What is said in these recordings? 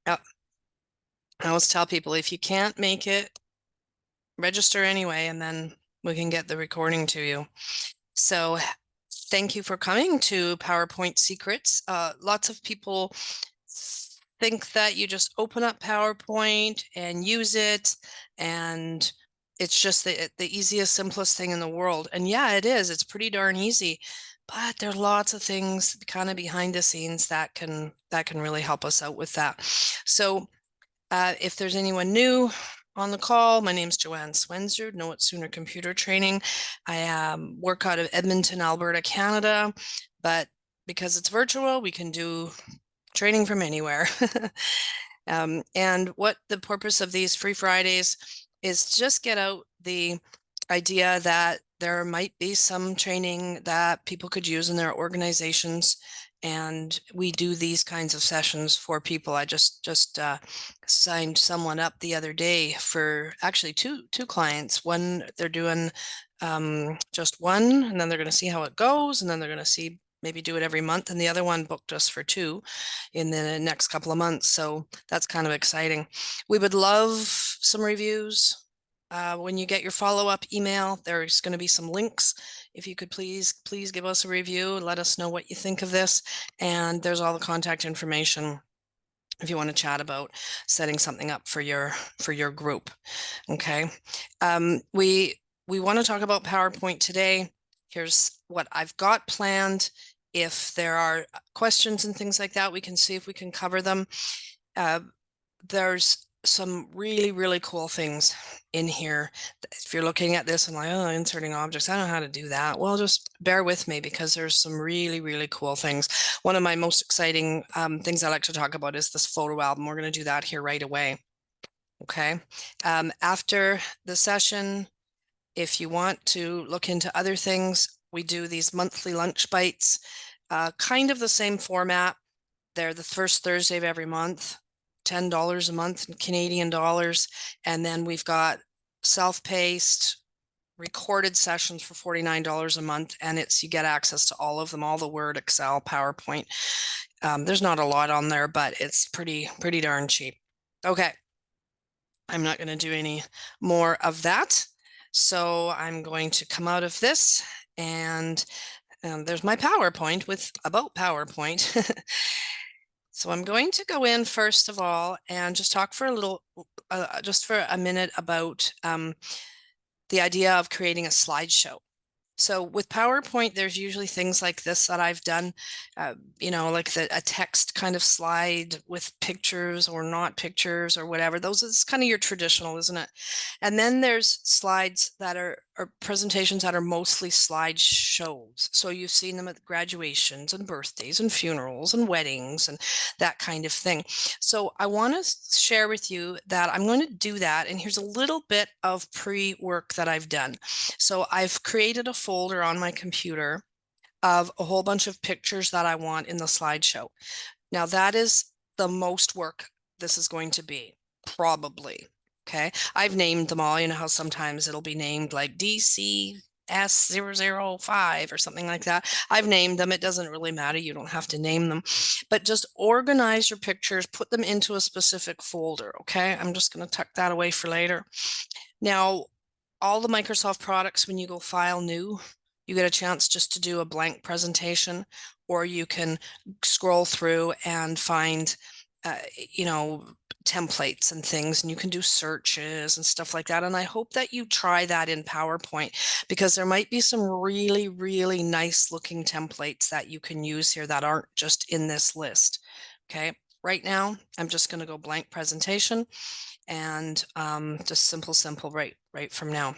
I always tell people, if you can't make it, register anyway, and then we can get the recording to you. So thank you for coming to PowerPoint Secrets. Lots of people think that you just open up PowerPoint and use it, and it's just the easiest, simplest thing in the world. And yeah, it is. It's pretty darn easy. But there are lots of things kind of behind the scenes that can really help us out with that. So if there's anyone new on the call, my name's Joanne Swensrud, Know It Sooner Computer Training. I work out of Edmonton, Alberta, Canada, but because it's virtual, we can do training from anywhere. And what the purpose of these Free Fridays is just get out the idea that there might be some training that people could use in their organizations, and we do these kinds of sessions for people. I just signed someone up the other day for actually two clients. One, they're doing just one, and then they're going to see how it goes, and then they're going to see maybe do it every month, and the other one booked us for 2 in the next couple of months. So that's kind of exciting. We would love some reviews. When you get your follow-up email, there's going to be some links. If you could please give us a review, let us know what you think of this, and there's all the contact information if you want to chat about setting something up for your group. Okay. We want to talk about PowerPoint today. Here's what I've got planned. If there are questions and things like that, we can see if we can cover them. There's some really, really cool things in here. If you're looking at this and like, oh, inserting objects, I don't know how to do that. Well, just bear with me, because there's some really, really cool things. One of my most exciting things I like to talk about is this photo album. We're going to do that here right away. Okay. After the session, if you want to look into other things, we do these monthly lunch bites, kind of the same format. They're the first Thursday of every month, $10 a month in Canadian dollars. And then we've got self-paced recorded sessions for $49 a month. And you get access to all of them, all the Word, Excel, PowerPoint. There's not a lot on there, but it's pretty darn cheap. Okay. I'm not going to do any more of that. So I'm going to come out of this, and there's my PowerPoint about PowerPoint. So I'm going to go in first of all and just talk for just for a minute about the idea of creating a slideshow. So with PowerPoint, there's usually things like this that I've done, like a text kind of slide with pictures or not pictures or whatever. Those is kind of your traditional, isn't it? And then there's slides that are presentations that are mostly slide shows. So you've seen them at graduations and birthdays and funerals and weddings and that kind of thing. So I want to share with you that I'm going to do that. And here's a little bit of pre-work that I've done. So I've created a folder on my computer of a whole bunch of pictures that I want in the slideshow. Now that is the most work this is going to be, probably. Okay. I've named them all. You know how sometimes it'll be named like DCS005 or something like that. I've named them. It doesn't really matter. You don't have to name them, but just organize your pictures, put them into a specific folder. Okay. I'm just going to tuck that away for later. Now, all the Microsoft products, when you go File, New, you get a chance just to do a blank presentation, or you can scroll through and find, templates and things, and you can do searches and stuff like that. And I hope that you try that in PowerPoint, because there might be some really, really nice looking templates that you can use here that aren't just in this list. Okay. Right now, I'm just going to go blank presentation, and just simple right from now.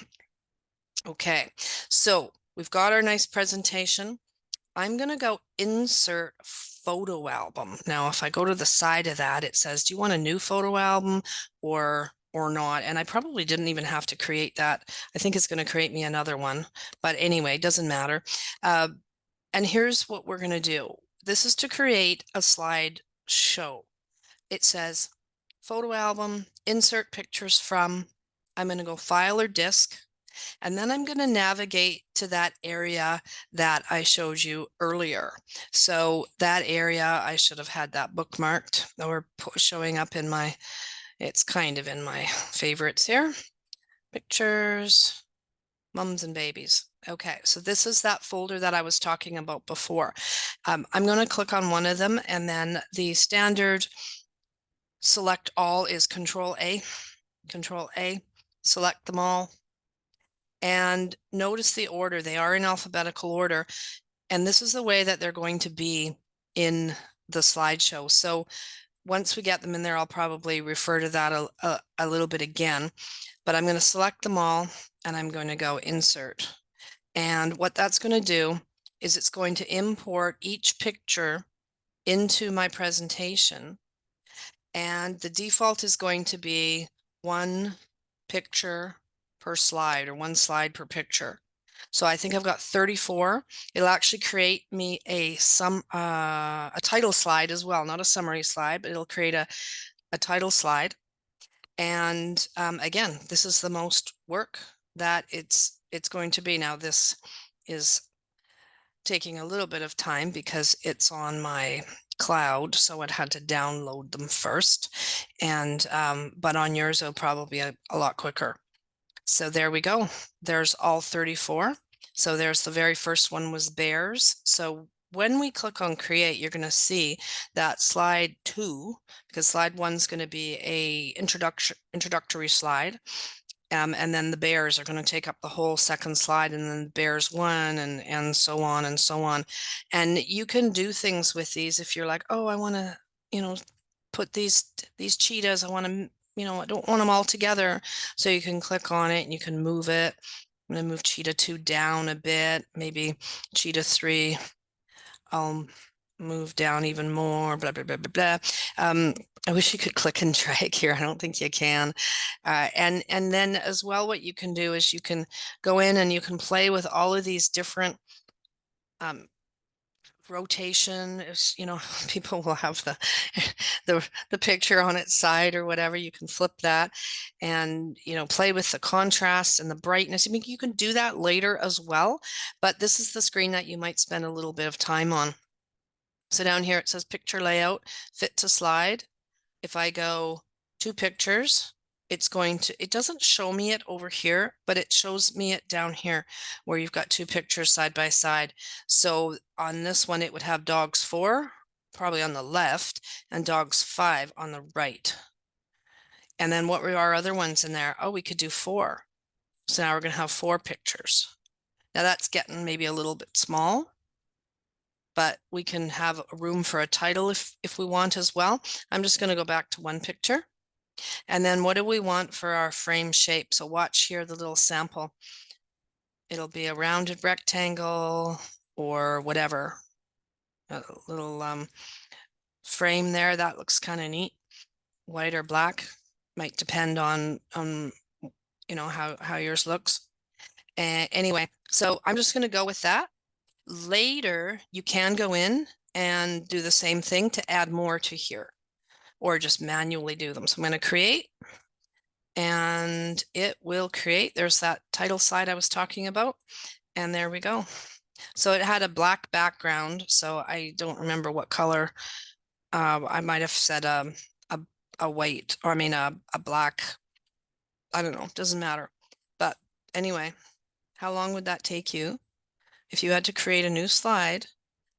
Okay, so we've got our nice presentation. I'm going to go insert photo album. Now, if I go to the side of that, it says, do you want a new photo album or not? And I probably didn't even have to create that. I think it's going to create me another one. But anyway, it doesn't matter. And here's what we're going to do. This is to create a slide show. It says photo album, insert pictures from. I'm going to go file or disk. And then I'm going to navigate to that area that I showed you earlier. So that area, I should have had that bookmarked or showing up in my, it's kind of in my favorites here. Pictures, mums and babies. Okay, so this is that folder that I was talking about before. I'm going to click on one of them, and then the standard select all is Control A, select them all. And notice the order. They are in alphabetical order. And this is the way that they're going to be in the slideshow. So once we get them in there, I'll probably refer to that a little bit again. But I'm going to select them all, and I'm going to go Insert. And what that's going to do is it's going to import each picture into my presentation. And the default is going to be one picture per slide, or one slide per picture. So I think I've got 34. It'll actually create me a title slide as well, not a summary slide, but it'll create a title slide. And again, this is the most work that it's going to be. Now this is taking a little bit of time because it's on my cloud, so it had to download them first. And but on yours, it'll probably be a lot quicker. So there we go. There's all 34. So there's the very first one was bears. So when we click on create, you're going to see that slide 2, because slide 1 is going to be a introductory slide. And then the bears are going to take up the whole second slide, and then bears 1, and so on and so on. And you can do things with these if you're like, oh, I want to, put these cheetahs, I want to, I don't want them all together. So you can click on it and you can move it. I'm going to move cheetah 2 down a bit, maybe cheetah 3. I'll move down even more, blah, blah, blah, blah, blah. I wish you could click and drag here. I don't think you can. And then as well, what you can do is you can go in and you can play with all of these different rotation. Is, people will have the picture on its side or whatever. You can flip that and play with the contrast and the brightness. I mean, you can do that later as well, but this is the screen that you might spend a little bit of time on. So down here it says picture layout, fit to slide. If I go to pictures, it doesn't show me it over here, but it shows me it down here where you've got 2 pictures side by side. So on this one, it would have dogs 4, probably on the left, and dogs 5 on the right. And then what were our other ones in there? Oh, we could do 4. So now we're going to have 4 pictures. Now that's getting maybe a little bit small, but we can have room for a title if we want as well. I'm just going to go back to 1 picture. And then what do we want for our frame shape? So watch here, the little sample. It'll be a rounded rectangle or whatever. A little frame there. That looks kind of neat. White or black might depend on how yours looks. Anyway, so I'm just going to go with that. Later, you can go in and do the same thing to add more to here, or just manually do them. So I'm going to create, and it will create. There's that title slide I was talking about, and there we go. So it had a black background, so I don't remember what color. I might have said a white, or I mean a black. I don't know, doesn't matter. But anyway, how long would that take you? If you had to create a new slide,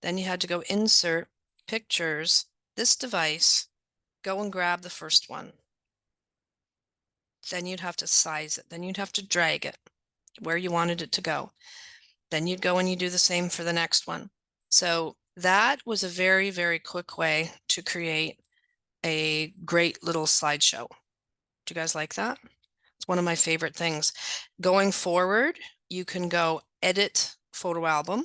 then you had to go insert pictures, this device, go and grab the first one. Then you'd have to size it. Then you'd have to drag it where you wanted it to go. Then you'd go and you do the same for the next one. So that was a very, very quick way to create a great little slideshow. Do you guys like that? It's one of my favorite things. Going forward, you can go edit photo album,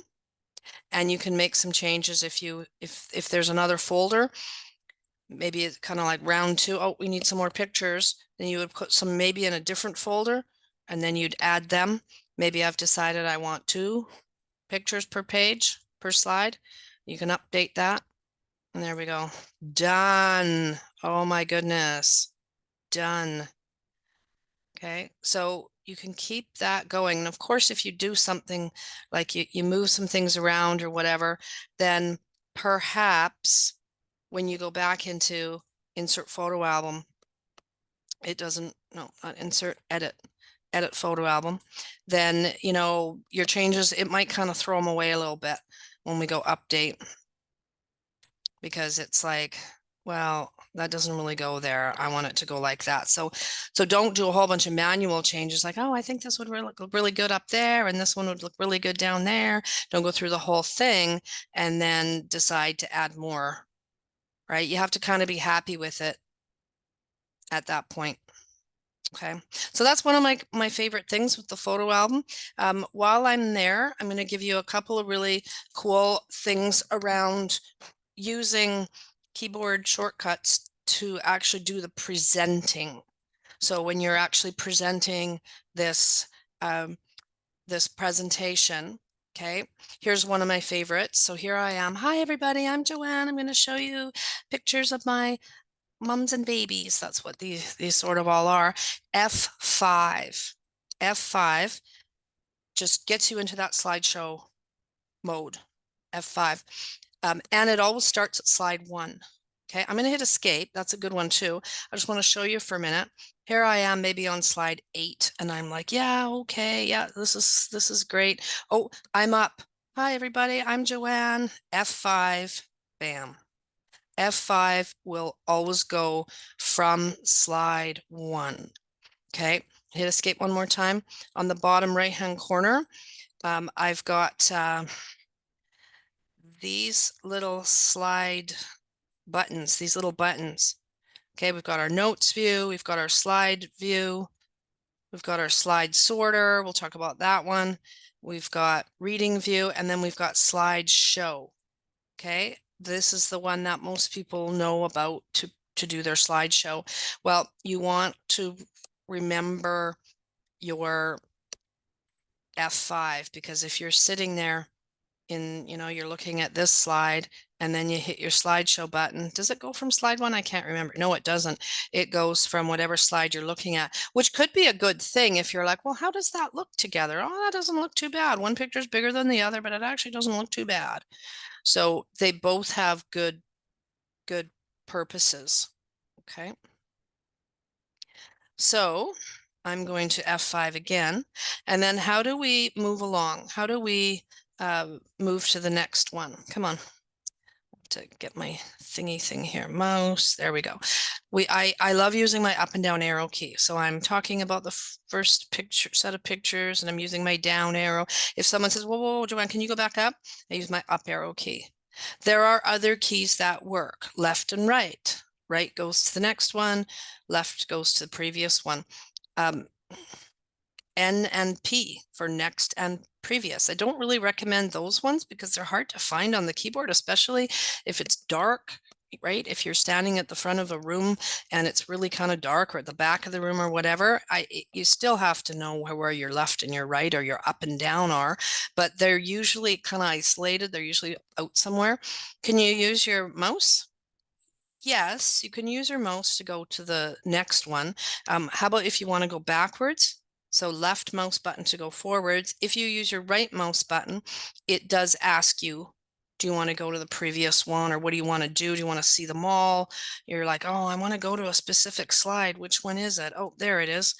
and you can make some changes if there's another folder. Maybe it's kind of like round 2. Oh, we need some more pictures. Then you would put some maybe in a different folder, and then you'd add them. Maybe I've decided I want 2 pictures per page, per slide. You can update that. And there we go. Done. Oh my goodness. Done. Okay. So you can keep that going. And of course, if you do something like you move some things around or whatever, then perhaps when you go back into insert photo album, it doesn't, no, not insert, edit photo album, then, you know, your changes, it might kind of throw them away a little bit when we go update, because it's like, well, that doesn't really go there. I want it to go like that. So don't do a whole bunch of manual changes like, oh, I think this would look really good up there and this one would look really good down there. Don't go through the whole thing and then decide to add more, right? You have to kind of be happy with it at that point. Okay, so that's one of my favorite things with the photo album. While I'm there, I'm going to give you a couple of really cool things around using keyboard shortcuts to actually do the presenting. So when you're actually presenting this this presentation, okay, here's one of my favorites. So here I am. Hi, everybody. I'm Joanne. I'm going to show you pictures of my mums and babies. That's what these sort of all are. F5. F5 just gets you into that slideshow mode. F5. And it always starts at slide 1. Okay, I'm going to hit escape. That's a good one too. I just want to show you for a minute. Here I am maybe on slide 8 and I'm like, yeah, okay, yeah, this is great. Oh, I'm up. Hi everybody, I'm Joanne. F5, bam. F5 will always go from slide 1. Okay, hit escape one more time. On the bottom right hand corner, I've got these little slide buttons, these little buttons. Okay, we've got our notes view, we've got our slide view, we've got our slide sorter. We'll talk about that one. We've got reading view, and then we've got slide show. Okay, this is the one that most people know about to do their slideshow. Well, you want to remember your F5, because if you're sitting there in, you know, you're looking at this slide and then you hit your slideshow button. Does it go from slide 1? I can't remember. No, it doesn't. It goes from whatever slide you're looking at, which could be a good thing if you're like, well, how does that look together? Oh, that doesn't look too bad. One picture is bigger than the other, but it actually doesn't look too bad. So they both have good purposes. Okay. So I'm going to F5 again. And then how do we move along? How do we move to the next one? Come on. To get my thingy thing here, mouse, there we go. I love using my up and down arrow key. So I'm talking about the first picture set of pictures and I'm using my down arrow. If someone says, whoa, whoa, Joanne, can you go back up? I use my up arrow key. There are other keys that work, left and right. Right goes to the next one, left goes to the previous one. N and P for next and previous. I don't really recommend those ones because they're hard to find on the keyboard, especially if it's dark, right? If you're standing at the front of a room and it's really kind of dark, or at the back of the room or whatever, you still have to know where your left and your right or your up and down are, but they're usually kind of isolated. They're usually out somewhere. Can you use your mouse? Yes, you can use your mouse to go to the next one. How about if you want to go backwards? So left mouse button to go forwards. If you use your right mouse button, it does ask you, do you want to go to the previous one, or what do you want to do? Do you want to see them all? You're like, oh, I want to go to a specific slide. Which one is it? Oh, there it is.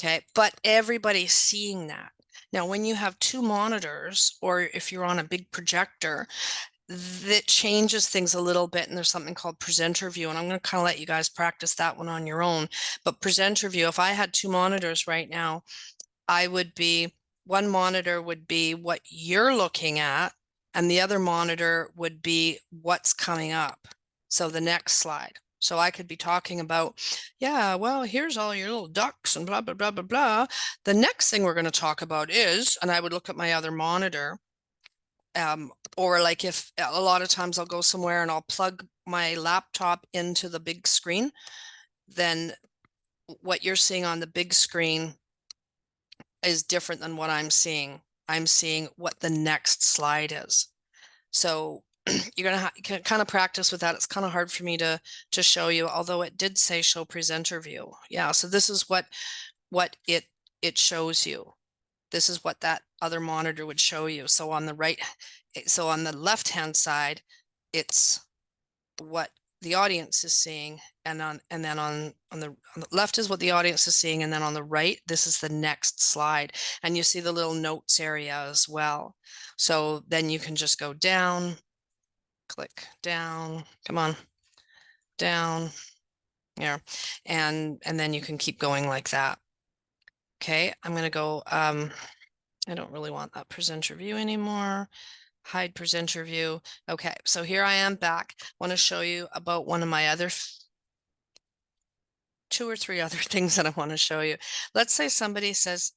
Okay, but everybody's seeing that. Now, when you have 2 monitors, or if you're on a big projector, that changes things a little bit, and there's something called presenter view, and I'm going to kind of let you guys practice that one on your own. But presenter view, if I had 2 monitors right now, I would be, one monitor would be what you're looking at and the other monitor would be what's coming up, so the next slide. So I could be talking about, yeah, well, here's all your little ducks and blah blah blah blah blah. The next thing we're going to talk about is, and I would look at my other monitor. Or like if a lot of times I'll go somewhere and I'll plug my laptop into the big screen, then what you're seeing on the big screen is different than what I'm seeing. I'm seeing what the next slide is. So you're going to kind of practice with that. It's kind of hard for me to show you, although it did say show presenter view. Yeah, so this is what it it shows you. This is what that other monitor would show you. So on the right, so on the left-hand side, it's what the audience is seeing, and then on the left is what the audience is seeing, and then on the right, this is the next slide, and you see the little notes area as well. So then you can just go down, click down, come on, down, yeah, and then you can keep going like that. Okay, I'm gonna go, I don't really want that presenter view anymore. Hide presenter view. Okay, so here I am back. I want to show you about one of my other 2 or 3 other things that I want to show you. Let's say somebody says,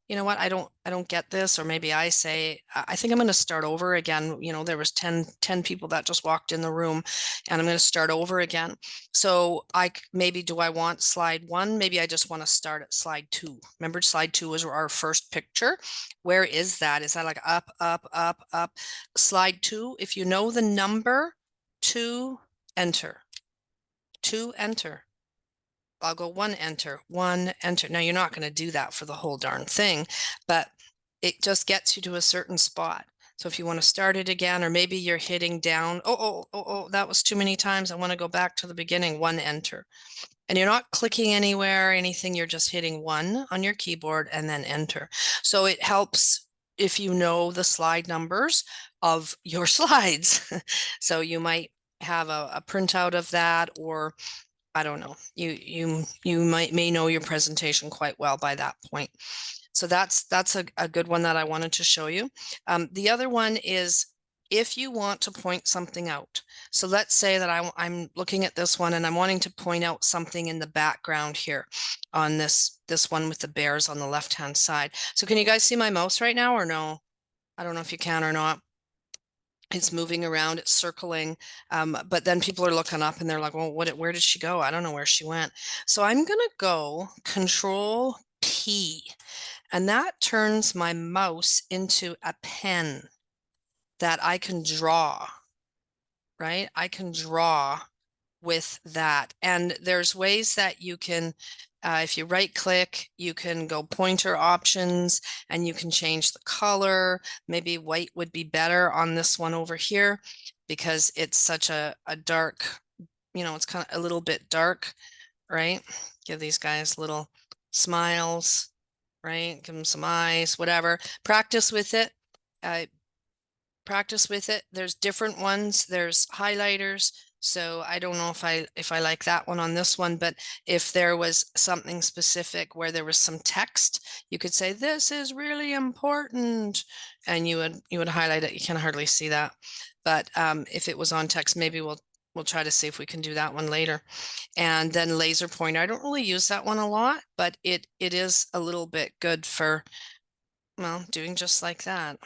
you know what, I don't get this, or maybe I say, I think I'm going to start over again. You know, there was 10 people that just walked in the room, and I'm going to start over again. So maybe, do I want slide 1? Maybe I just want to start at slide 2. Remember, slide 2 was our first picture. Where is that? Is that like up, up, up, up? Slide 2, if you know the number 2, enter. 2, enter. I'll go 1, enter, 1, enter. Now, you're not going to do that for the whole darn thing, but it just gets you to a certain spot. So if you want to start it again, or maybe you're hitting down, oh, that was too many times. I want to go back to the beginning, 1, enter. And you're not clicking anywhere or anything. You're just hitting 1 on your keyboard and then enter. So it helps if you know the slide numbers of your slides. So you might have a printout of that, or I don't know, you may know your presentation quite well by that point. So that's a good one that I wanted to show you. The other one is if you want to point something out. So let's say that I'm looking at this one and I'm wanting to point out something in the background here on this one with the bears on the left-hand side. So can you guys see my mouse right now or no? I don't know if you can or not. It's moving around, it's circling, but then people are looking up and they're like, well, where did she go? I don't know where she went. So I'm gonna go Control P, and that turns my mouse into a pen that I can draw, right? I can draw with that. And there's ways that you can, if you right click, you can go pointer options and you can change the color. Maybe white would be better on this one over here because it's such a dark, you know, it's kind of a little bit dark, right? Give these guys little smiles, right? Give them some eyes, whatever. Practice with it. Practice with it. There's different ones. There's highlighters. So I don't know if I like that one on this one, but if there was something specific where there was some text, you could say, this is really important, and you would highlight it. You can hardly see that. But if it was on text, maybe we'll try to see if we can do that one later. And then laser pointer. I don't really use that one a lot, but it is a little bit good for, well, doing just like that,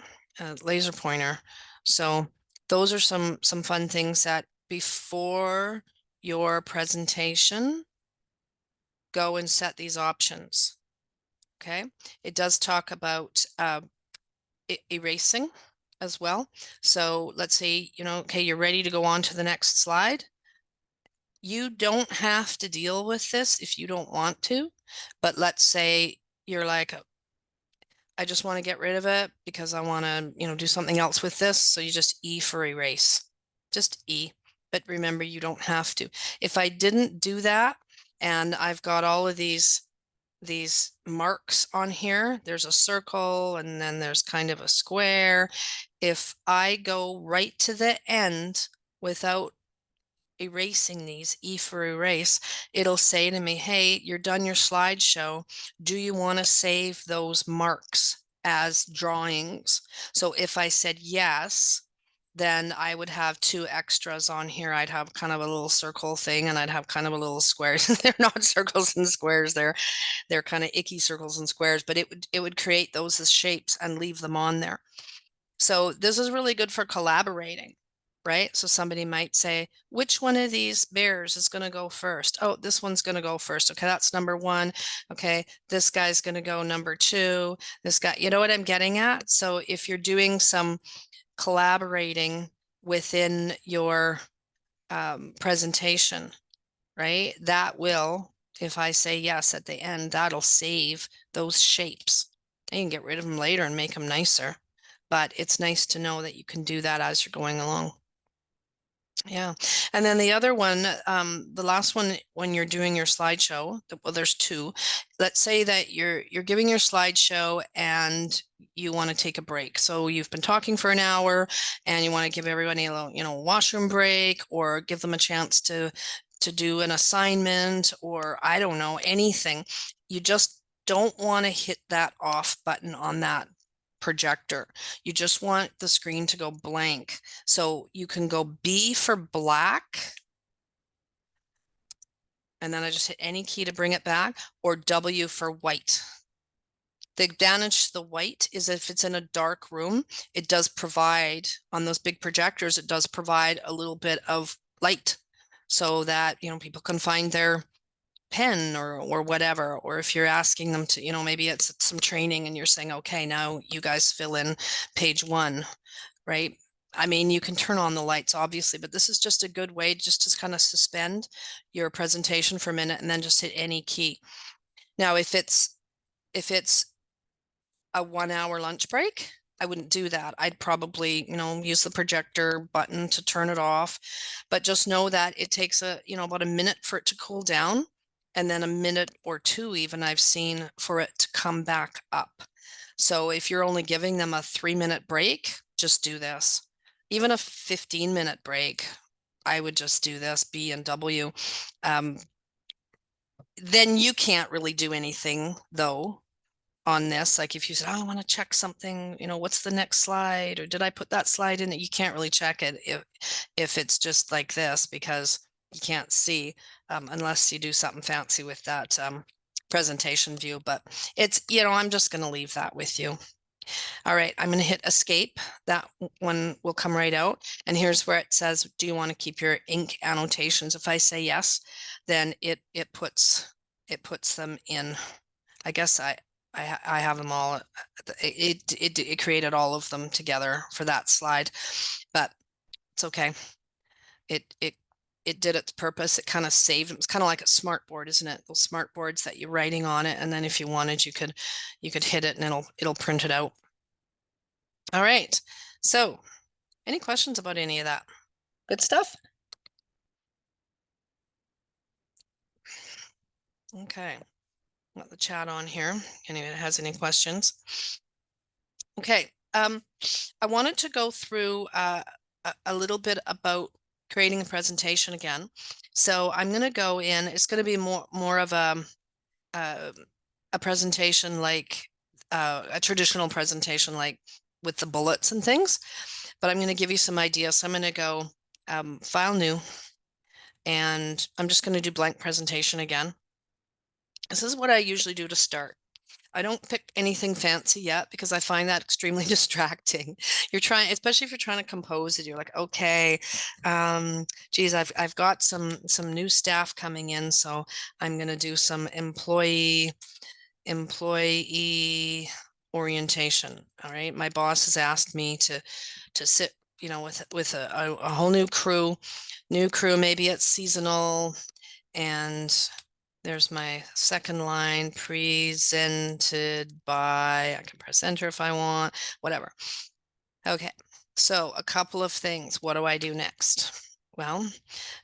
laser pointer. So those are some fun things that before your presentation, go and set these options. Okay, it does talk about erasing as well. So let's say, you know, okay, you're ready to go on to the next slide. You don't have to deal with this if you don't want to, but let's say you're like, I just want to get rid of it because I want to, you know, do something else with this. So you just E for erase, just E. But remember, you don't have to. If I didn't do that, and I've got all of these marks on here, there's a circle and then there's kind of a square. If I go right to the end without erasing these, E for erase, it'll say to me, hey, you're done your slideshow. Do you want to save those marks as drawings? So if I said yes, then I would have 2 extras on here. I'd have kind of a little circle thing, and I'd have kind of a little squares. They're not circles and squares. They're kind of icky circles and squares, but it would create those as shapes and leave them on there. So this is really good for collaborating, right? So somebody might say, which one of these bears is going to go first? Oh, this one's going to go first. Okay, that's number 1. Okay, this guy's going to go number 2. This guy, you know what I'm getting at? So if you're doing some collaborating within your presentation, right, that will if I say yes at the end, that'll save those shapes. You can get rid of them later and make them nicer. But it's nice to know that you can do that as you're going along. Yeah. And then the other one, the last one, when you're doing your slideshow, well, there's two. Let's say that you're giving your slideshow and you want to take a break. So you've been talking for an hour and you want to give everybody a little, washroom break, or give them a chance to do an assignment, or I don't know, anything. You just don't want to hit that off button on that projector. You just want the screen to go blank. So you can go B for black, and then I just hit any key to bring it back, or W for white. The advantage to the white is if it's in a dark room, it does provide, on those big projectors, it does provide a little bit of light so that, people can find their pen or whatever. Or if you're asking them to, maybe it's some training and you're saying, okay, now you guys fill in page 1, right? I mean, you can turn on the lights, obviously, but this is just a good way just to kind of suspend your presentation for a minute and then just hit any key. Now, if it's a 1-hour lunch break, I wouldn't do that. I'd probably, use the projector button to turn it off. But just know that it takes about a minute for it to cool down, and then a minute or 2 even I've seen for it to come back up. So if you're only giving them a 3-minute break, just do this. Even a 15-minute break, I would just do this, B and W. Then you can't really do anything though on this. Like if you said, oh, I want to check something, what's the next slide, or did I put that slide in? You can't really check it if it's just like this, because you can't see unless you do something fancy with that presentation view. But it's, I'm just going to leave that with you. All right, I'm going to hit escape. That one will come right out. And here's where it says, do you want to keep your ink annotations? If I say yes, then it puts them in. I guess I have them all. It created all of them together for that slide, but it's okay. It did its purpose. It kind of saved. It's kind of like a smart board, isn't it? Those smart boards that you're writing on it, and then if you wanted, you could hit it and it'll print it out. All right. So, any questions about any of that? Good stuff. Okay. Got the chat on here. Anyone has any questions? Okay. I wanted to go through a little bit about creating a presentation again. So I'm going to go in. It's going to be more of a presentation like a traditional presentation, like with the bullets and things. But I'm going to give you some ideas. So I'm going to go File, New, and I'm just going to do blank presentation again. This is what I usually do to start. I don't pick anything fancy yet because I find that extremely distracting. You're trying, especially if you're trying to compose it, you're like, okay, geez, I've got some new staff coming in, so I'm going to do some employee orientation. All right, my boss has asked me to sit, with a whole new crew. Maybe it's seasonal, and there's my second line, presented by, I can press enter if I want, whatever. Okay, so a couple of things. What do I do next? Well,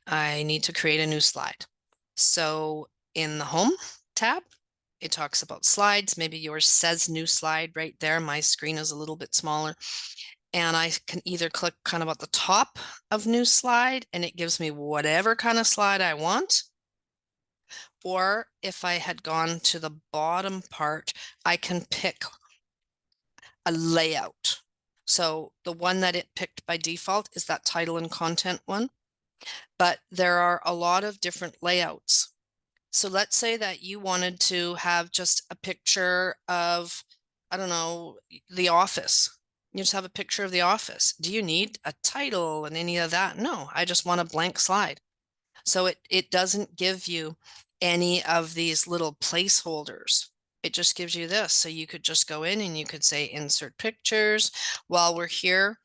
I need to create a new slide. So in the home tab, it talks about slides. Maybe yours says new slide right there. My screen is a little bit smaller. And I can either click kind of at the top of new slide and it gives me whatever kind of slide I want. Or if I had gone to the bottom part, I can pick a layout. So the one that it picked by default is that title and content one, but there are a lot of different layouts. So let's say that you wanted to have just a picture of, I don't know, the office. You just have a picture of the office. Do you need a title and any of that? No, I just want a blank slide. So it doesn't give you any of these little placeholders. It just gives you this. So you could just go in and you could say insert pictures. While we're here,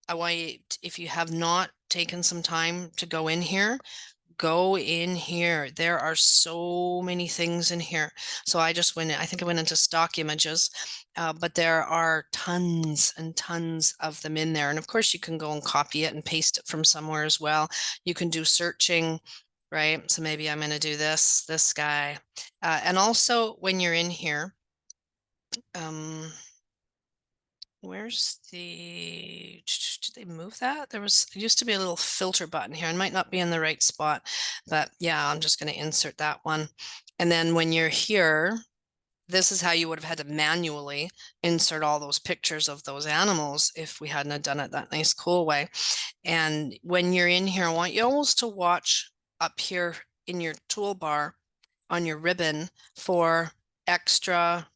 I want you, if you have not taken some time to go in here, go in here. There are so many things in here. So I just went, I think I went into stock images, but there are tons and tons of them in there. And of course you can go and copy it and paste it from somewhere as well. You can do searching, right? So maybe I'm going to do this guy. And also when you're in here, where's did they move that? There used to be a little filter button here. It might not be in the right spot, but yeah, I'm just going to insert that one. And then when you're here, this is how you would have had to manually insert all those pictures of those animals if we hadn't have done it that nice, cool way. And when you're in here, I want you almost to watch up here in your toolbar on your ribbon for extra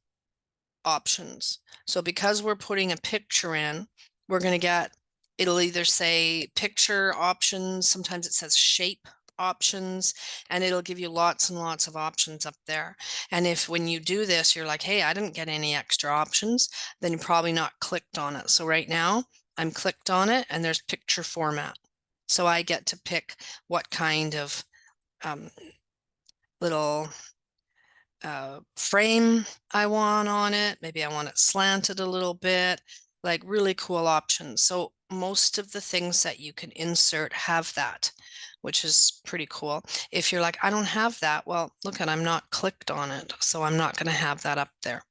options. So because we're putting a picture in, we're going to get, it'll either say picture options, sometimes it says shape options, and it'll give you lots and lots of options up there. And if when you do this, you're like, hey, I didn't get any extra options, then you're probably not clicked on it. So right now I'm clicked on it and there's picture format. So I get to pick what kind of little frame I want on it. Maybe I want it slanted a little bit, like really cool options. So most of the things that you can insert have that, which is pretty cool. If you're like, I don't have that, well, look at, I'm not clicked on it, so I'm not going to have that up there.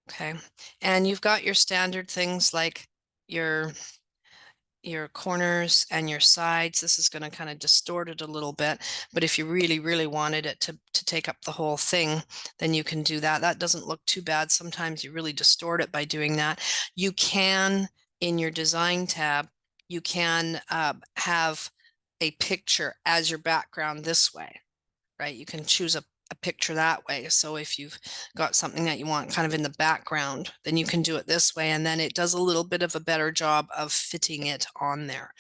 Okay. And you've got your standard things like your corners and your sides. This is going to kind of distort it a little bit, but if you really, really wanted it to take up the whole thing, then you can do that. That doesn't look too bad. Sometimes you really distort it by doing that. You can, in your design tab, you can have a picture as your background this way, right? You can choose a picture that way. So if you've got something that you want kind of in the background, then you can do it this way. And then it does a little bit of a better job of fitting it on there.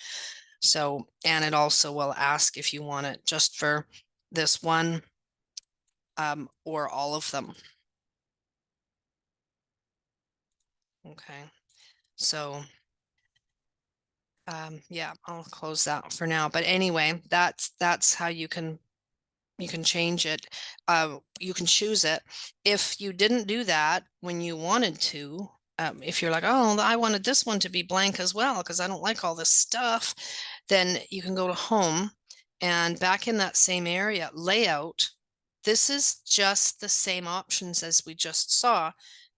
So, and it also will ask if you want it just for this one or all of them. Okay. So, yeah, I'll close that for now. But anyway, that's how you can change it. You can choose it. If you didn't do that when you wanted to, if you're like, oh, I wanted this one to be blank as well because I don't like all this stuff, then you can go to home and back in that same area, layout. This is just the same options as we just saw,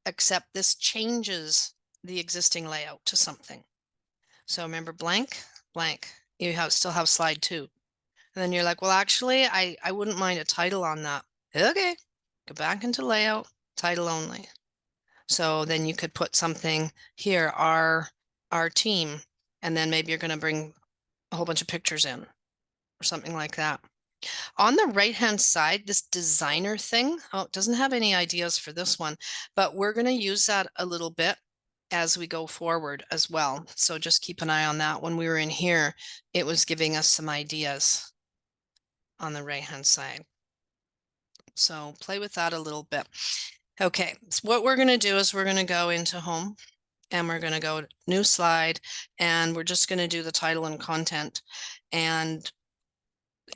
except this changes the existing layout to something. So remember blank, blank. You still have slide 2. And then you're like, well, actually, I wouldn't mind a title on that. Okay, go back into layout, title only. So then you could put something here, our team, and then maybe you're going to bring a whole bunch of pictures in or something like that. On the right-hand side, this designer thing, oh, it doesn't have any ideas for this one, but we're going to use that a little bit as we go forward as well. So just keep an eye on that. When we were in here, it was giving us some ideas on the right-hand side. So play with that a little bit. Okay, so what we're going to do is we're going to go into home and we're going to go new slide and we're just going to do the title and content. And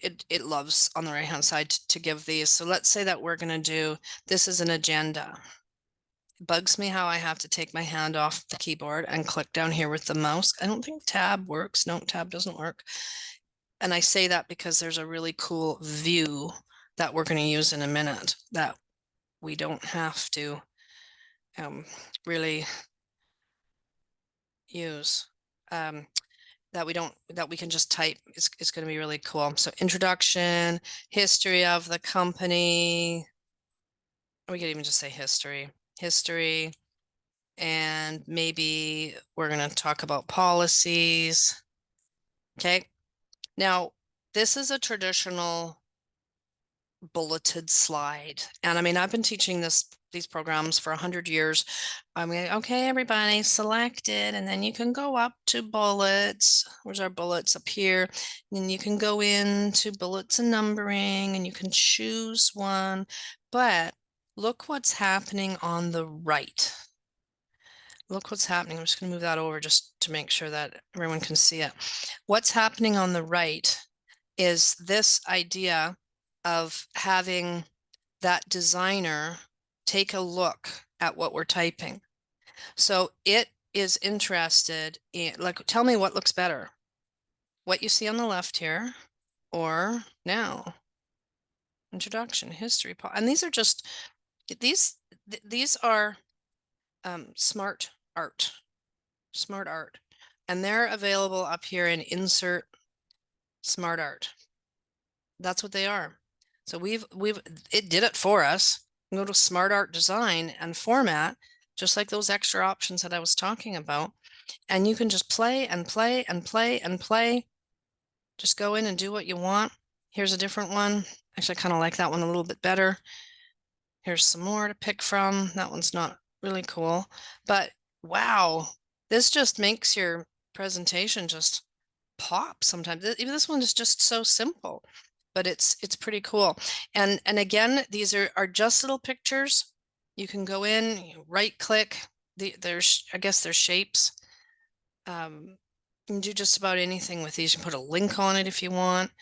it loves on the right-hand side to give these. So let's say that we're going to do, this is an agenda. It bugs me how I have to take my hand off the keyboard and click down here with the mouse. I don't think tab works. No, tab doesn't work. And I say that because there's a really cool view that we're going to use in a minute that we don't have to really use. That we can just type. It's going to be really cool. So introduction, history of the company. We could even just say history, and maybe we're going to talk about policies. Okay. Now, this is a traditional bulleted slide. And I mean, I've been teaching these programs for 100 years. I mean, okay, everybody selected, and then you can go up to bullets. Where's our bullets? Up here. And then you can go into bullets and numbering, and you can choose one. But look what's happening on the right. Look what's happening. I'm just going to move that over just to make sure that everyone can see it. What's happening on the right is this idea of having that designer take a look at what we're typing. So it is interested in, like, tell me what looks better, what you see on the left here, or now, introduction, history, and these are just, these are smart art, and they're available up here in insert smart art. That's what they are. So it did it for us. Go to smart art design and format, just like those extra options that I was talking about. And you can just play and play and play and play. Just go in and do what you want. Here's a different one. Actually, I kind of like that one a little bit better. Here's some more to pick from. That one's not really cool, but wow, this just makes your presentation just pop sometimes. Even this one is just so simple, but it's pretty cool. And again, these are just little pictures. You can go in, you right click. There's, I guess there's shapes. You can do just about anything with these. You can put a link on it if you want,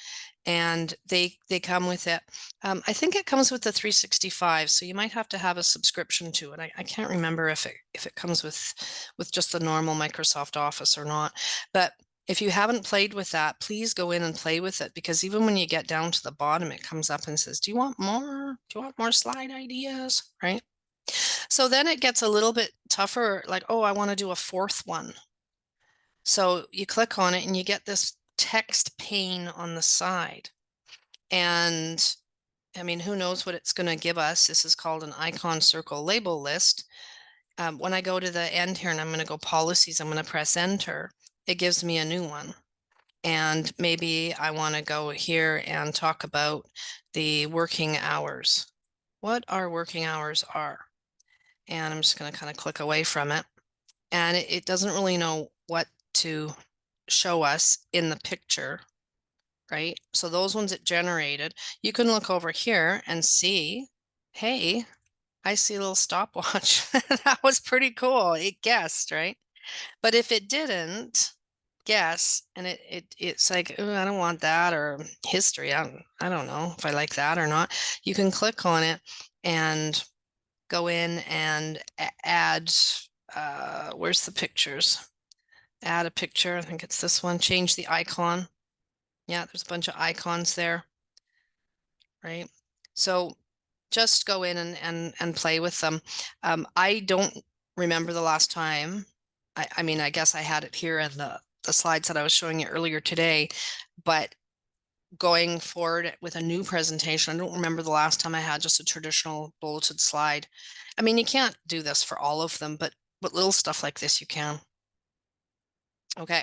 and they come with it. I think it comes with the 365, so you might have to have a subscription to it. I can't remember if it comes with just the normal Microsoft Office or not. But if you haven't played with that, please go in and play with it, because even when you get down to the bottom, it comes up and says, do you want more? Do you want more slide ideas? Right? So then it gets a little bit tougher, like, oh, I want to do a fourth one. So you click on it and you get this text pane on the side. And I mean, who knows what it's going to give us? This is called an icon circle label list. When I go to the end here and I'm going to go policies, I'm going to press enter. It gives me a new one. And maybe I want to go here and talk about the working hours. What our working hours are. And I'm just going to kind of click away from it. And it doesn't really know what to show us in the picture, right? So those ones it generated, you can look over here and see, hey, I see a little stopwatch. That was pretty cool. It guessed, right? But if it didn't guess, and it's like, oh, I don't want that, or history, I don't know if I like that or not, you can click on it and go in and add, where's the pictures? Add a picture. I think it's this one. Change the icon. Yeah, there's a bunch of icons there, right? So just go in and play with them. I don't remember the last time. I mean, I guess I had it here in the slides that I was showing you earlier today, but going forward with a new presentation, I don't remember the last time I had just a traditional bulleted slide. I mean, you can't do this for all of them, but little stuff like this you can. Okay.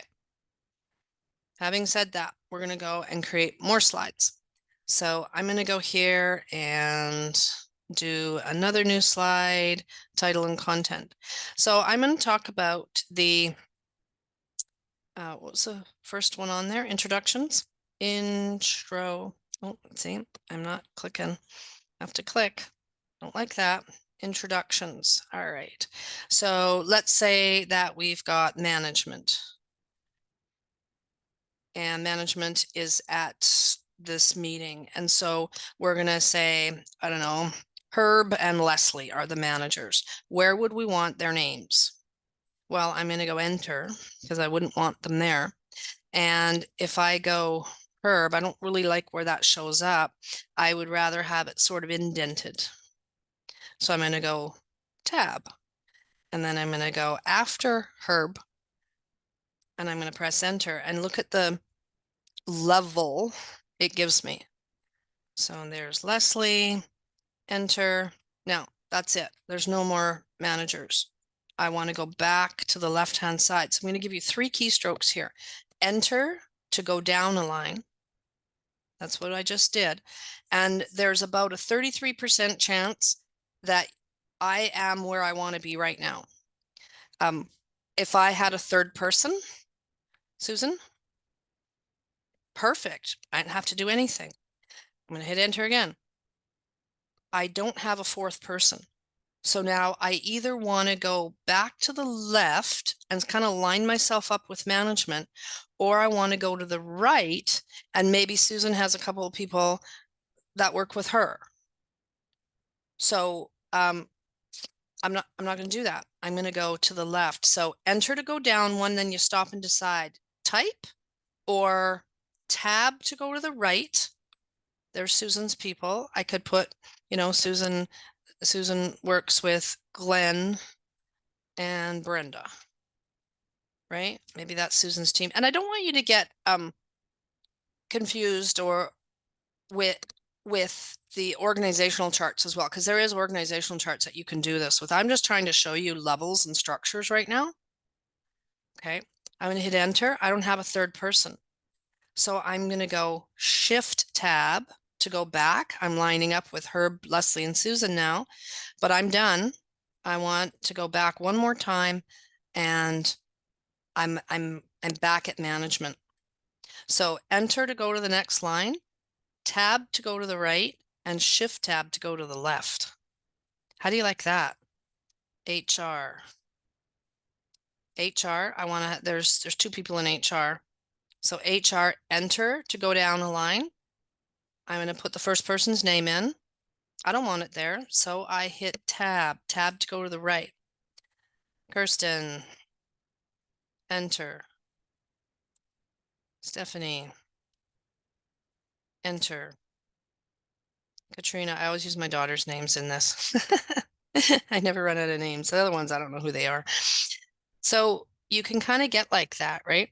Having said that, we're going to go and create more slides. So I'm going to go here and do another new slide, title and content. So I'm going to talk about the, what's the first one on there? Introductions. Intro. Oh, let's see. I'm not clicking. I have to click. Don't like that. Introductions. All right. So let's say that we've got management. And management is at this meeting. And so we're going to say, I don't know, Herb and Leslie are the managers. Where would we want their names? Well, I'm going to go enter because I wouldn't want them there. And if I go Herb, I don't really like where that shows up. I would rather have it sort of indented. So I'm going to go tab, and then I'm going to go after Herb, and I'm going to press enter and look at the level it gives me. So there's Leslie, enter. Now that's it. There's no more managers. I want to go back to the left-hand side. So I'm going to give you 3 keystrokes here. Enter to go down a line. That's what I just did. And there's about a 33% chance that I am where I want to be right now. If I had a third person, Susan, perfect. I didn't have to do anything. I'm going to hit enter again. I don't have a fourth person. So now I either want to go back to the left and kind of line myself up with management, or I want to go to the right and maybe Susan has a couple of people that work with her. So I'm not going to do that. I'm going to go to the left. So enter to go down one, then you stop and decide type or tab to go to the right. There's Susan's people. I could put, Susan works with Glenn and Brenda, right? Maybe that's Susan's team. And I don't want you to get confused or with the organizational charts as well, because there is organizational charts that you can do this with. I'm just trying to show you levels and structures right now. Okay, I'm going to hit enter. I don't have a third person. So I'm going to go Shift Tab to go back. I'm lining up with Herb, Leslie, and Susan now, but I'm done. I want to go back one more time, and I'm back at management. So enter to go to the next line, tab to go to the right, and Shift Tab to go to the left. How do you like that? HR. I want to, there's two people in HR. So HR, enter to go down a line. I'm going to put the first person's name in. I don't want it there, so I hit tab to go to the right. Kirsten, enter. Stephanie, enter. Katrina, I always use my daughter's names in this. I never run out of names. The other ones, I don't know who they are. So you can kind of get like that, right?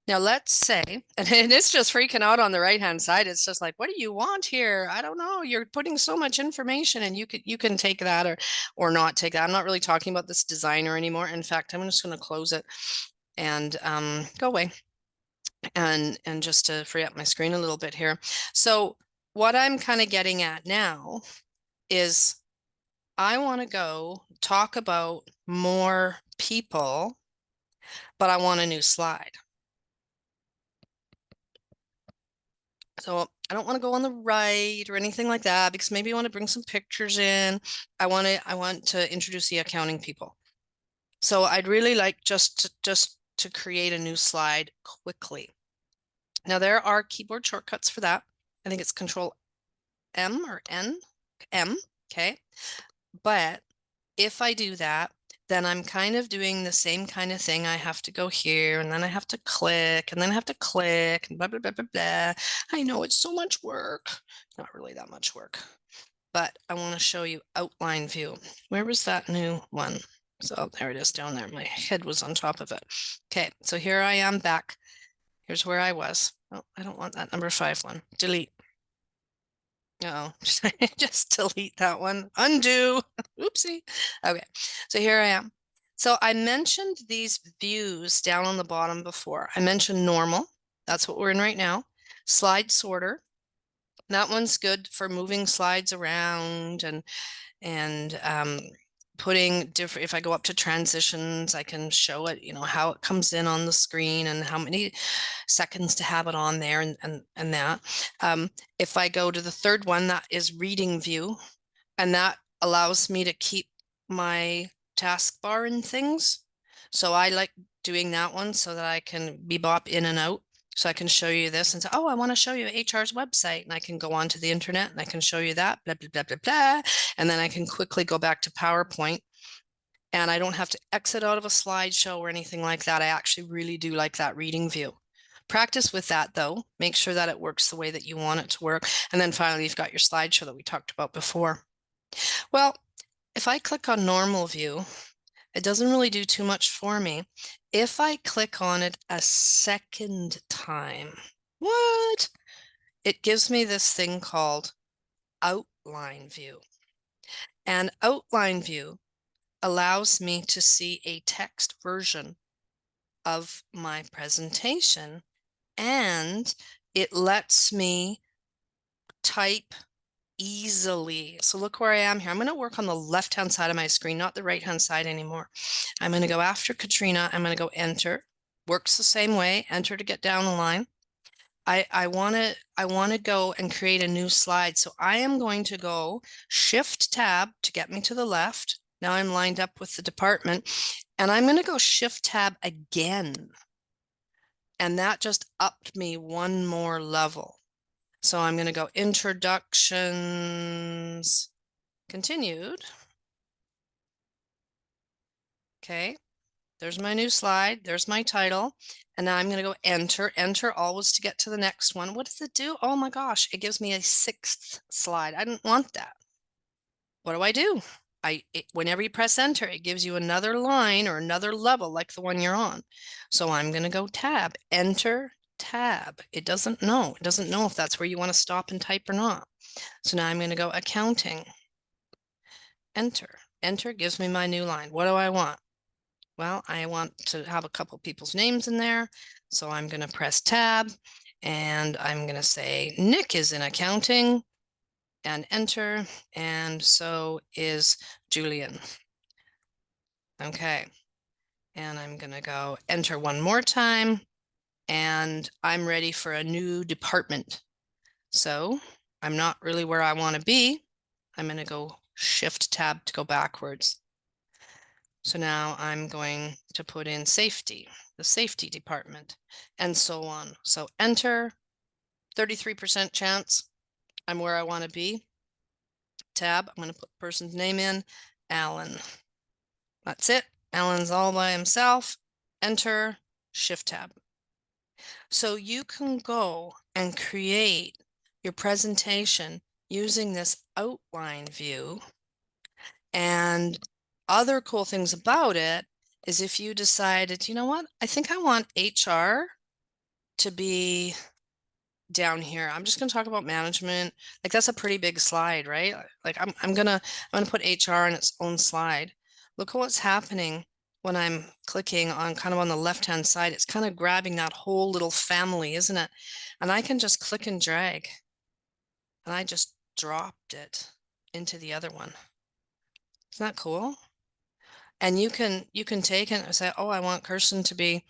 Now let's say, and it's just freaking out on the right-hand side. It's just like, what do you want here? I don't know. You're putting so much information, and you can take that or not take that. I'm not really talking about this designer anymore. In fact, I'm just going to close it and go away and just to free up my screen a little bit here. So what I'm kind of getting at now is I want to go talk about more people, but I want a new slide. So I don't want to go on the right or anything like that, because maybe I want to bring some pictures in. I want to introduce the accounting people. So I'd really like just to create a new slide quickly. Now there are keyboard shortcuts for that. I think it's Control M or N, M, okay. But if I do that, then I'm kind of doing the same kind of thing. I have to go here, and then I have to click, and then I have to click, and blah, blah, blah, blah, blah. I know it's so much work. Not really that much work, but I want to show you outline view. Where was that new one? So there it is down there. My head was on top of it. Okay, so here I am back. Here's where I was. Oh, I don't want that number 5 one. Delete. No, just delete that one. Undo. Oopsie. Okay, so here I am. So I mentioned these views down on the bottom before. I mentioned normal. That's what we're in right now. Slide sorter. That one's good for moving slides around and putting different, if I go up to transitions, I can show it, how it comes in on the screen and how many seconds to have it on there and that. If I go to the third one, that is reading view, and that allows me to keep my taskbar and things. So I like doing that one so that I can bebop in and out. So I can show you this and say, oh, I want to show you HR's website, and I can go onto the internet and I can show you that, blah, blah, blah, blah, blah. And then I can quickly go back to PowerPoint, and I don't have to exit out of a slideshow or anything like that. I actually really do like that reading view. Practice with that though. Make sure that it works the way that you want it to work. And then finally, you've got your slideshow that we talked about before. Well, if I click on normal view, it doesn't really do too much for me. If I click on it a second time, what? It gives me this thing called outline view. And outline view allows me to see a text version of my presentation, and it lets me type easily. So look where I am here. I'm going to work on the left-hand side of my screen, not the right-hand side anymore. I'm going to go after Katrina. I'm going to go enter. Works the same way. Enter to get down the line. I want to go and create a new slide. So I am going to go Shift Tab to get me to the left. Now I'm lined up with the department, and I'm going to go Shift Tab again. And that just upped me one more level. So I'm going to go Introductions, Continued. Okay, there's my new slide. There's my title. And now I'm going to go Enter. Enter always to get to the next one. What does it do? Oh my gosh, it gives me a 6th slide. I didn't want that. What do? Whenever you press enter, it gives you another line or another level like the one you're on. So I'm going to go tab, enter, tab. It doesn't know. It doesn't know if that's where you want to stop and type or not. So now I'm going to go accounting, enter. Enter gives me my new line. What do I want? Well, I want to have a couple people's names in there. So I'm going to press tab and I'm going to say Nick is in accounting and enter. And so is Julian. Okay. And I'm going to go enter one more time. And I'm ready for a new department. So I'm not really where I want to be. I'm going to go Shift Tab to go backwards. So now I'm going to put in safety, the safety department, and so on. So enter, 33% chance I'm where I want to be. Tab, I'm going to put the person's name in, Alan. That's it. Alan's all by himself. Enter, Shift Tab. So you can go and create your presentation using this outline view. And other cool things about it is if you decided, you know what, I think I want HR to be down here. I'm just going to talk about management. Like that's a pretty big slide, right? Like I'm gonna put HR on its own slide. Look at what's happening when I'm clicking on kind of on the left-hand side. It's kind of grabbing that whole little family, isn't it? And I can just click and drag. And I just dropped it into the other one. Isn't that cool? And you can take it and say, oh, I want Kirsten to be,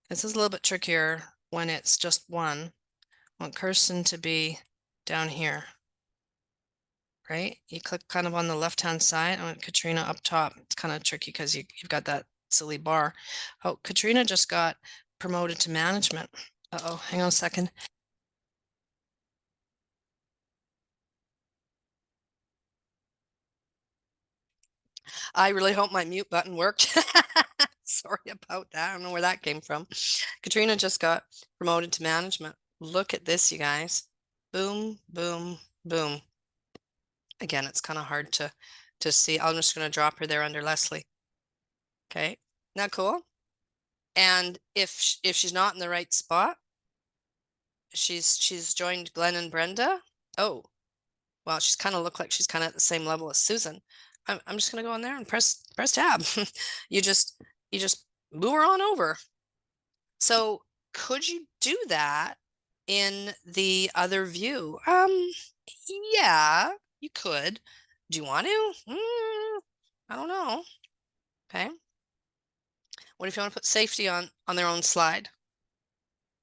this is a little bit trickier when it's just one. I want Kirsten to be down here, right? You click kind of on the left-hand side. I want Katrina up top. It's kind of tricky because you've got that silly bar. Oh, Katrina just got promoted to management. Uh-oh, hang on a second. I really hope my mute button worked. Sorry about that. I don't know where that came from. Katrina just got promoted to management. Look at this, you guys. Boom, boom, boom. Again, it's kind of hard to see. I'm just going to drop her there under Leslie. Okay, not cool? And if she's not in the right spot, she's joined Glenn and Brenda. Oh, well, she's kind of look like she's kind of at the same level as Susan. I'm just going to go in there and press tab. you just move her on over. So could you do that in the other view? Yeah, you could. Do you want to? I don't know. Okay. What if you want to put safety on their own slide?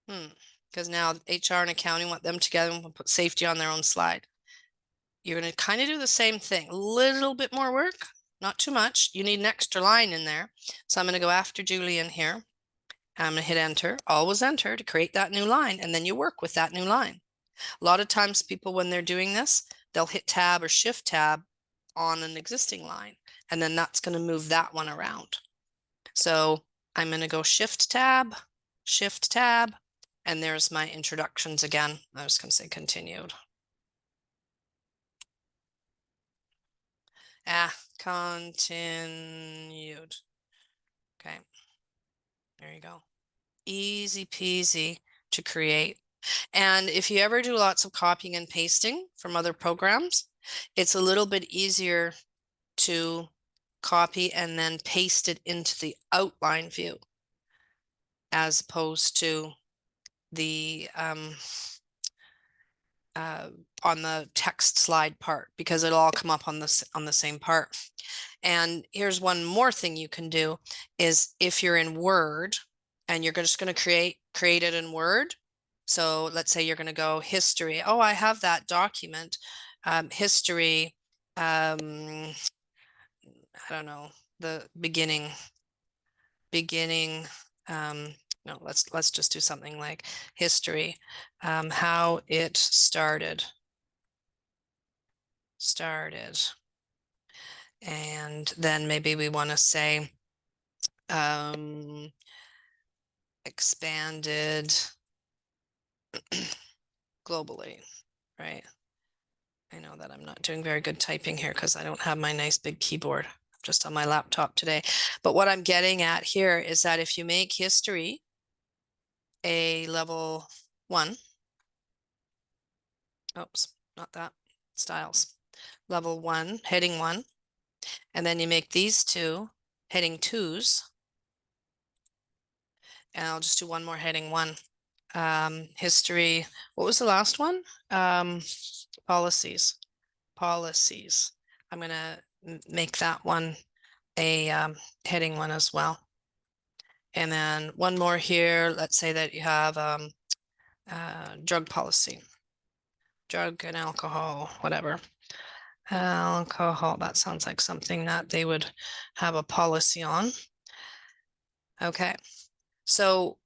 Because now HR and accounting want them together and we'll put safety on their own slide. You're going to kind of do the same thing. A little bit more work, not too much. You need an extra line in there. So I'm going to go after Julian here. I'm going to hit enter, always enter to create that new line. And then you work with that new line. A lot of times people, when they're doing this, they'll hit tab or shift tab on an existing line. And then that's going to move that one around. So I'm going to go shift tab, and there's my introductions again. I was going to say continued. Continued. Okay. There you go. Easy peasy to create. And if you ever do lots of copying and pasting from other programs, it's a little bit easier to copy and then paste it into the outline view as opposed to the on the text slide part, because it'll all come up on the same part. And here's one more thing you can do is if you're in Word and you're just going to create it in Word. So let's say you're going to go history. Oh, I have that document, history, I don't know, the beginning, no, let's just do something like history, how it started. And then maybe we want to say expanded globally, right? I know that I'm not doing very good typing here because I don't have my nice big keyboard. I'm just on my laptop today. But what I'm getting at here is that if you make history a level 1, oops, not that, styles, level 1, heading 1, and then you make these two heading 2s, and I'll just do one more heading 1. History, what was the last one? Policies. I'm gonna make that one a heading 1 as well. And then one more here, let's say that you have drug policy, drug and alcohol, whatever. Alcohol, that sounds like something that they would have a policy on. Okay, so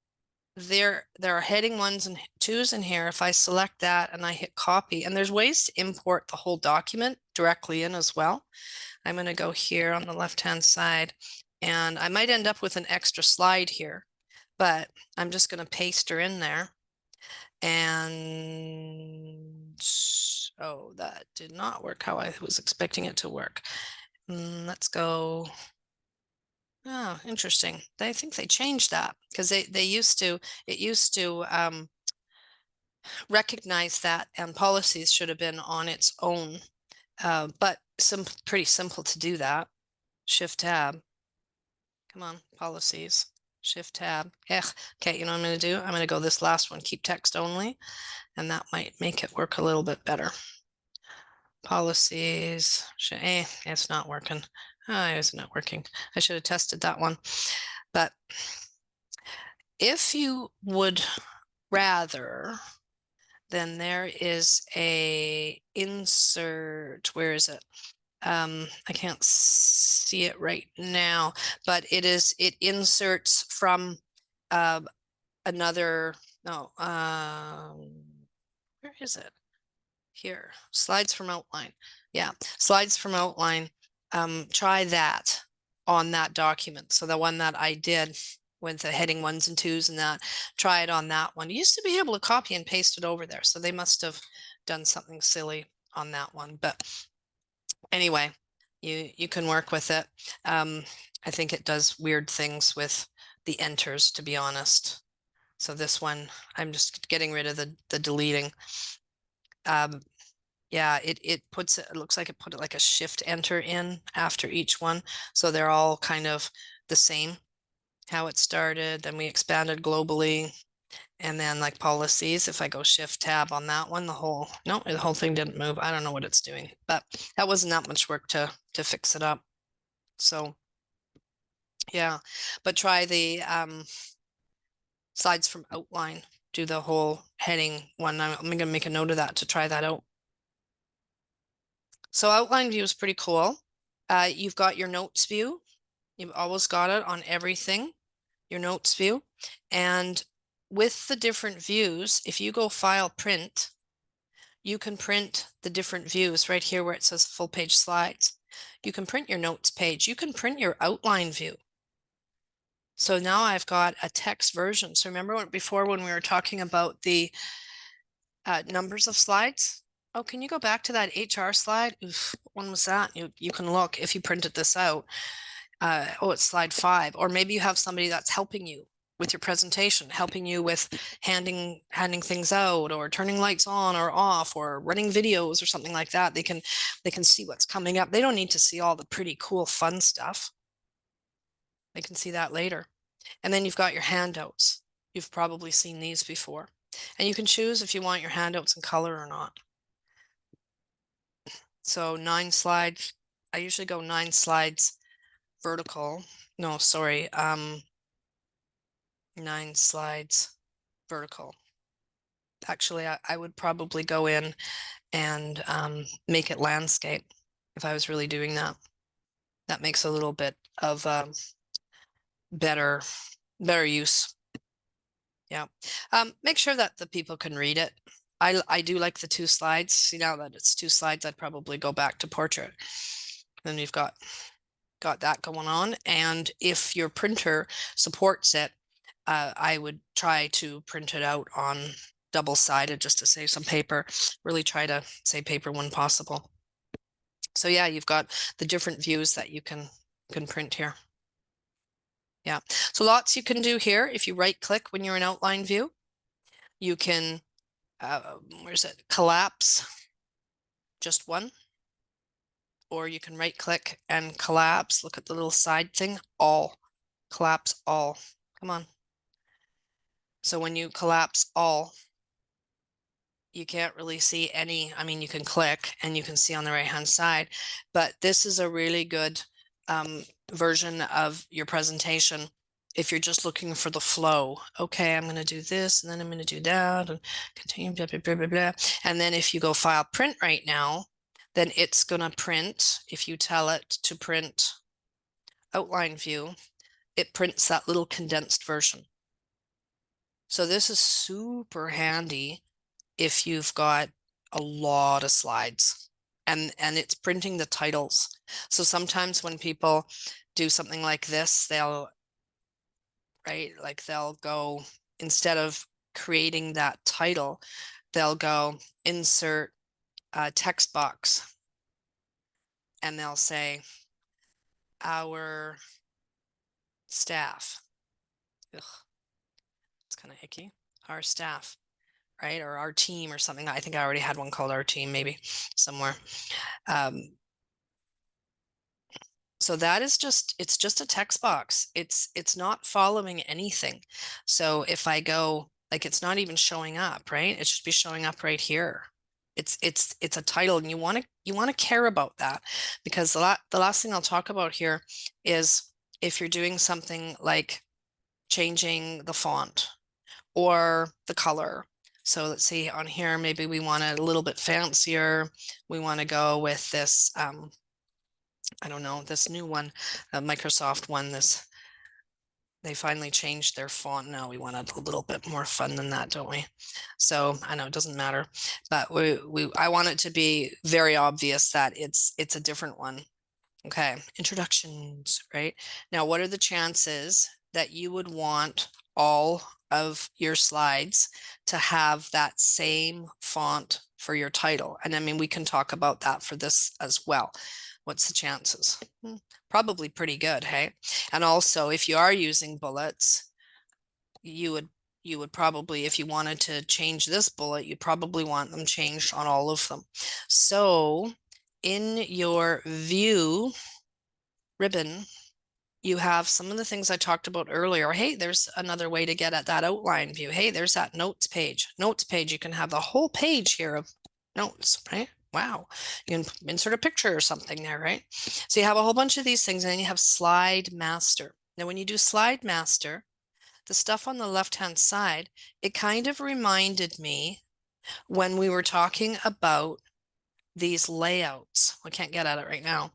there are heading 1s and 2s in here. If I select that and I hit copy, and there's ways to import the whole document directly in as well. I'm going to go here on the left-hand side, and I might end up with an extra slide here, but I'm just going to paste her in there. And oh, that did not work how I was expecting it to work. Let's go. Oh, interesting. I think they changed that because they used to, it used to recognize that, and policies should have been on its own. But pretty simple to do that. Shift tab. Come on, policies. Shift tab. Okay, you know what I'm going to do? I'm going to go this last one, keep text only, and that might make it work a little bit better. Policies. It's not working. It's not working. I should have tested that one. But if you would rather, then there is a insert. Where is it? I can't see it right now, but it inserts from another, no, where is it? Here, slides from outline. Yeah, slides from outline. Try that on that document. So the one that I did with the heading 1s and 2s and that, try it on that one. You used to be able to copy and paste it over there. So they must have done something silly on that one. But anyway, you can work with it. I think it does weird things with the enters, to be honest. So this one, I'm just getting rid of the deleting. Yeah, it puts it looks like it put it like a shift enter in after each one. So they're all kind of the same, how it started. Then we expanded globally. And then like policies, if I go shift tab on that one, the whole thing didn't move. I don't know what it's doing, but that wasn't that much work to fix it up. So yeah, but try the slides from outline, do the whole heading one. I'm gonna make a note of that to try that out. So outline view is pretty cool. You've got your notes view. You've always got it on everything, your notes view. And with the different views, if you go file print, you can print the different views right here where it says full page slides. You can print your notes page. You can print your outline view. So now I've got a text version. So remember before when we were talking about the numbers of slides? Oh, can you go back to that HR slide? Oof, when was that? You can look if you printed this out. Oh, it's slide 5. Or maybe you have somebody that's helping you with your presentation, helping you with handing things out or turning lights on or off or running videos or something like that. They can see what's coming up. They don't need to see all the pretty cool fun stuff. They can see that later. And then you've got your handouts. You've probably seen these before. And you can choose if you want your handouts in color or not. So 9 slides. I usually go 9 slides vertical. No, sorry. 9 slides vertical. Actually, I would probably go in and make it landscape if I was really doing that. That makes a little bit of better use. Yeah. Make sure that the people can read it. I do like the 2 slides. See, now that it's 2 slides, I'd probably go back to portrait. Then you've got that going on. And if your printer supports it, I would try to print it out on double-sided just to save some paper. Really try to save paper when possible. So yeah, you've got the different views that you can print here. Yeah, so lots you can do here. If you right click when you're in outline view, you can, where's it, collapse just one, or you can right click and collapse. Look at the little side thing, all, collapse all. Come on. So when you collapse all, you can't really see any, I mean, you can click and you can see on the right hand side, but this is a really good version of your presentation if you're just looking for the flow. Okay, I'm going to do this and then I'm going to do that and continue, blah, blah, blah, blah, blah. And then if you go file print right now, then it's going to print, if you tell it to print outline view, it prints that little condensed version. So this is super handy if you've got a lot of slides and it's printing the titles. So sometimes when people do something like this, they'll go, instead of creating that title, they'll go insert text box and they'll say our staff. Ugh, it's kind of icky. Our staff, right? Or our team or something. I think I already had one called our team, maybe somewhere. So that is it's just a text box. It's not following anything. So if I go, like, it's not even showing up, right? It should be showing up right here. It's a title, and you want to care about that, because the last thing I'll talk about here is if you're doing something like changing the font or the color. So let's see on here, maybe we want it a little bit fancier. We want to go with this, I don't know, this new one, Microsoft one, they finally changed their font. Now we want a little bit more fun than that, don't we? So I know it doesn't matter, but I want it to be very obvious that it's a different one. Okay, introductions, right? Now, what are the chances that you would want all of your slides to have that same font for your title? And I mean, we can talk about that for this as well. What's the chances? Probably pretty good, hey? And also, if you are using bullets, you would probably, if you wanted to change this bullet, you probably want them changed on all of them. So in your view ribbon, you have some of the things I talked about earlier. Hey, there's another way to get at that outline view. Hey, there's that notes page. Notes page, you can have the whole page here of notes, right? Wow, you can insert a picture or something there, right? So you have a whole bunch of these things, and then you have slide master. Now, when you do slide master, the stuff on the left-hand side, it kind of reminded me when we were talking about these layouts. I can't get at it right now.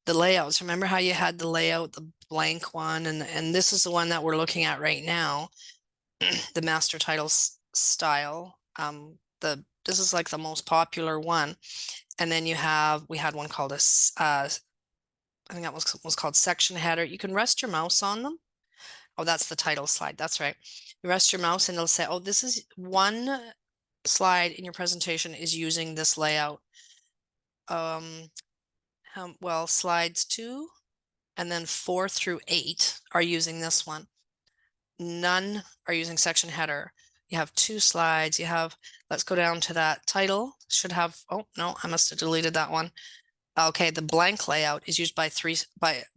The layouts, remember how you had the layout, the blank one, and this is the one that we're looking at right now, the master title style. This is like the most popular one. And then we had one called I think that was called section header. You can rest your mouse on them. Oh, that's the title slide. That's right. You rest your mouse and it'll say, oh, this is one slide in your presentation is using this layout. Well, slides 2 and then 4 through 8 are using this one. None are using section header. You have 2 slides. You have, let's go down to that title. Should have, oh no, I must have deleted that one. Okay, the blank layout is used by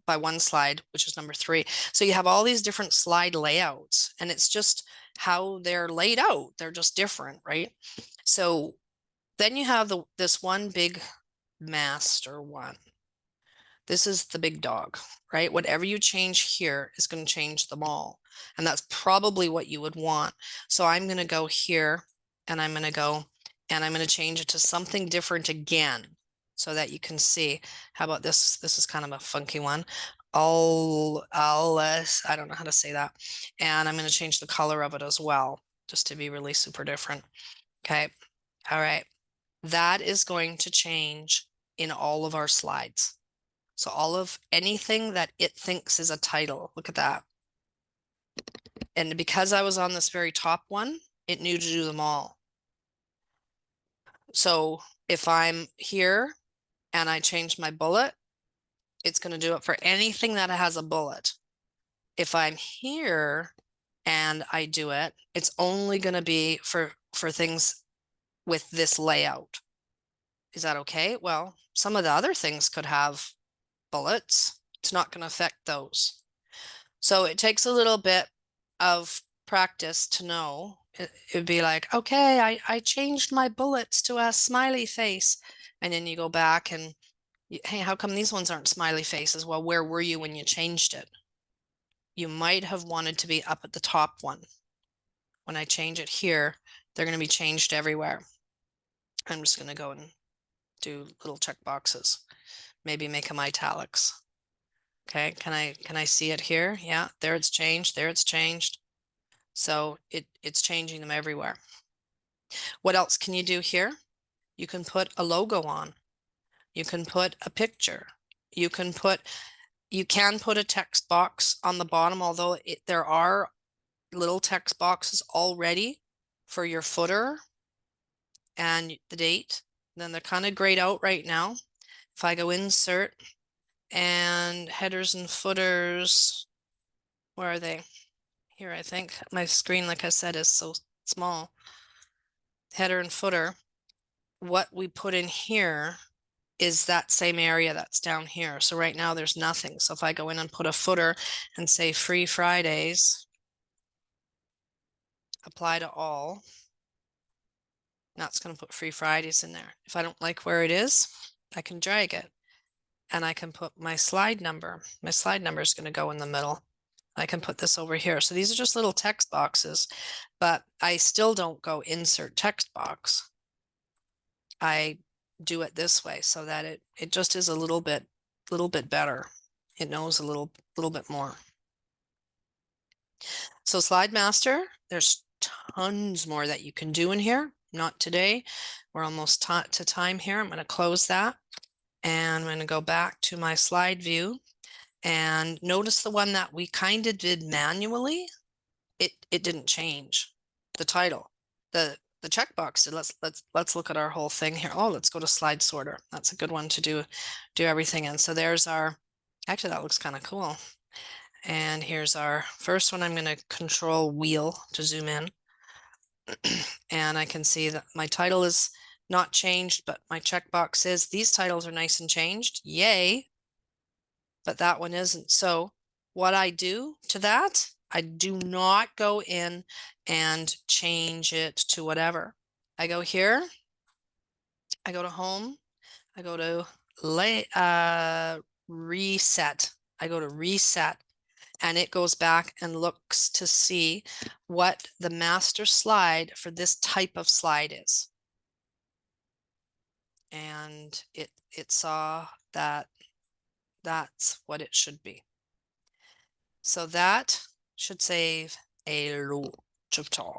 one slide, which is number 3. So you have all these different slide layouts, and it's just how they're laid out. They're just different, right? So then you have this one big master one. This is the big dog, right? Whatever you change here is going to change them all. And that's probably what you would want. So I'm going to go here and I'm going to change it to something different again. so that you can see. How about this? This is kind of a funky one. I don't know how to say that. And I'm going to change the color of it as well, just to be really super different. Okay. All right. That is going to change in all of our slides. So all of anything that it thinks is a title, look at that. And because I was on this very top one, it knew to do them all. So if I'm here and I change my bullet, it's going to do it for anything that has a bullet. If I'm here and I do it, it's only going to be for things with this layout. Is that okay? Well, some of the other things could have bullets. It's not going to affect those. So it takes a little bit of practice to know. It'd be like, okay, I changed my bullets to a smiley face. And then you go back and, hey, how come these ones aren't smiley faces? Well, where were you when you changed it? You might have wanted to be up at the top one. When I change it here, they're going to be changed everywhere. I'm just going to go and do little check boxes. Maybe make them italics. Okay, can I see it here? Yeah, there it's changed, there it's changed. So it's changing them everywhere. What else can you do here? You can put a logo on. You can put a picture. You can put a text box on the bottom, although there are little text boxes already for your footer and the date. Then they're kind of grayed out right now. If I go insert and headers and footers, where are they? Here, I think. My screen, like I said, is so small. Header and footer. What we put in here is that same area that's down here. So right now there's nothing. So if I go in and put a footer and say Free Fridays, apply to all, that's going to put Free Fridays in there. If I don't like where it is, I can drag it and I can put my slide number. My slide number is going to go in the middle. I can put this over here. So these are just little text boxes, but I still don't go insert text box. I do it this way so that it just is a little bit better. It knows a little bit more. So Slide Master, there's tons more that you can do in here. Not today. We're almost to time here. I'm going to close that and I'm going to go back to my slide view and notice the one that we kind of did manually. It didn't change the title. The checkbox did. Let's look at our whole thing here. Oh, let's go to slide sorter. That's a good one to do everything in. So there's our, actually that looks kind of cool. And here's our first one. I'm going to control wheel to zoom in. And I can see that my title is not changed, but my checkbox is. These titles are nice and changed. Yay. But that one isn't. So what I do to that, I do not go in and change it to whatever. I go here, I go to home, I go to reset. I go to reset and it goes back and looks to see what the master slide for this type of slide is. And it saw that that's what it should be. So that should save a lot of time.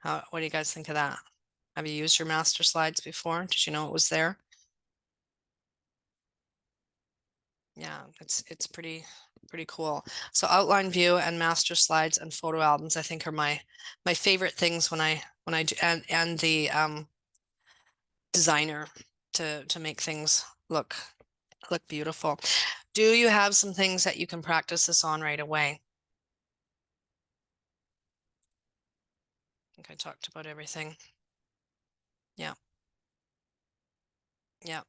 What do you guys think of that? Have you used your master slides before? Did you know it was there? Yeah, it's pretty cool. So outline view and master slides and photo albums, I think, are my favorite things when I do, and the designer to make things look beautiful. Do you have some things that you can practice this on right away? I think I talked about everything. Yeah. Yeah.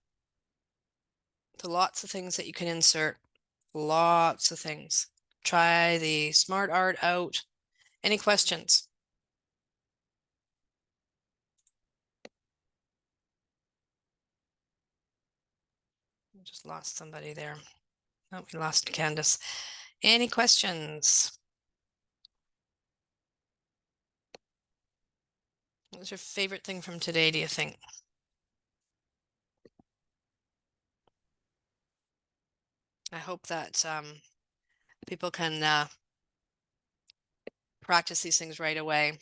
So lots of things that you can insert. Lots of things. Try the smart art out. Any questions? I just lost somebody there. Oh, we lost Candace. Any questions? What was your favorite thing from today, do you think? hope that people can practice these things right away.